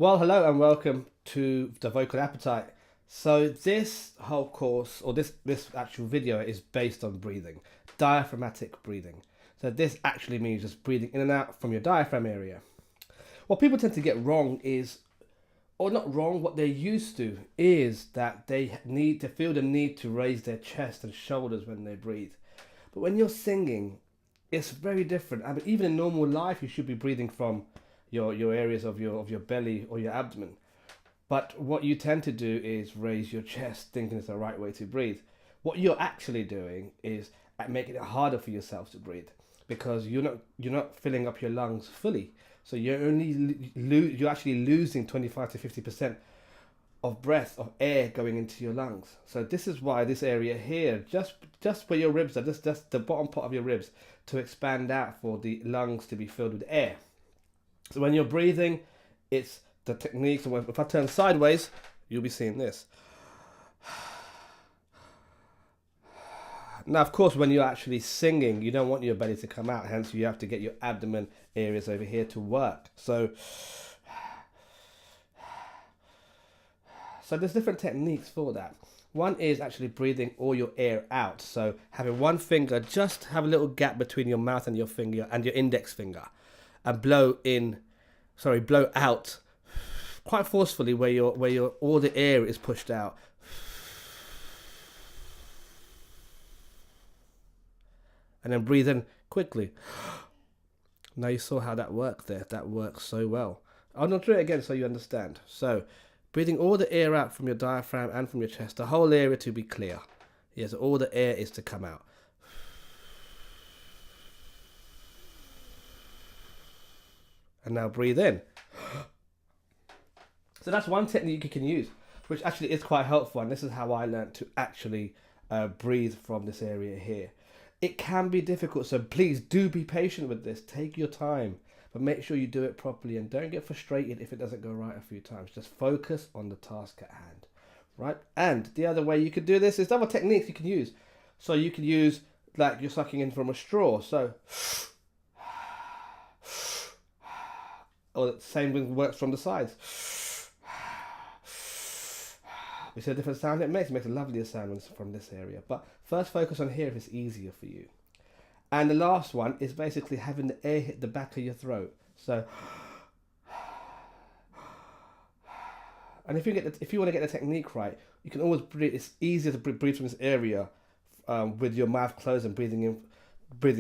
Well, hello and welcome to the Vocal Appetite. So this whole course, or this actual video, is based on breathing, diaphragmatic breathing. So this actually means just breathing in and out from your diaphragm area. What people tend to get wrong is, or not wrong, what they're used to is that they need to feel the need to raise their chest and shoulders when they breathe. But when you're singing, it's very different. I mean, even in normal life, you should be breathing from your areas of your belly or your abdomen. But what you tend to do is raise your chest, thinking it's the right way to breathe. What you're actually doing is making it harder for yourself to breathe because you're not filling up your lungs fully. So you're actually losing 25 to 50% of breath of air going into your lungs. So this is why this area here, just where your ribs are, just the bottom part of your ribs, to expand out for the lungs to be filled with air. So when you're breathing, it's the techniques. So if I turn sideways, you'll be seeing this. Now, of course, when you're actually singing, you don't want your belly to come out. Hence, you have to get your abdomen areas over here to work. So there's different techniques for that. One is actually breathing all your air out. So having one finger, just have a little gap between your mouth and your finger and your index finger, and blow out quite forcefully where your all the air is pushed out. And then breathe in quickly. Now you saw how that worked there. That works so well. I'll not do it again so you understand. So breathing all the air out from your diaphragm and from your chest, the whole area to be clear. Yes, all the air is to come out. And now breathe in. So that's one technique you can use, which actually is quite helpful. And this is how I learned to actually breathe from this area here. It can be difficult, so please do be patient with this. Take your time, but make sure you do it properly and don't get frustrated if it doesn't go right a few times. Just focus on the task at hand, right? And the other way you could do this is other techniques you can use. So you can use, like, you're sucking in from a straw. So, or the same thing works from the sides. We see a different sound it makes. It makes a lovelier sound from this area. But first focus on here if it's easier for you. And the last one is basically having the air hit the back of your throat. So, and if you want to get the technique right, you can always breathe. It's easier to breathe from this area with your mouth closed and breathing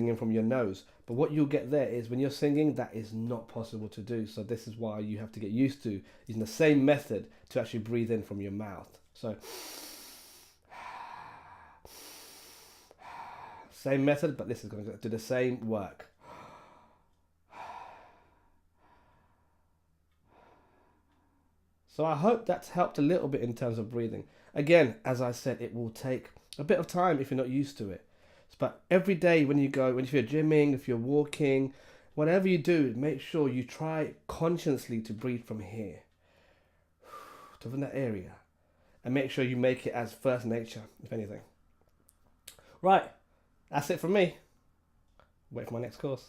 in from your nose. But what you'll get there is when you're singing, that is not possible to do. So this is why you have to get used to using the same method to actually breathe in from your mouth. So same method, but this is going to do the same work. So I hope that's helped a little bit in terms of breathing. Again, as I said, it will take a bit of time if you're not used to it. But every day when if you're gymming, if you're walking, whatever you do, make sure you try consciously to breathe from here, from that area. And make sure you make it as first nature, if anything. Right, that's it from me. Wait for my next course.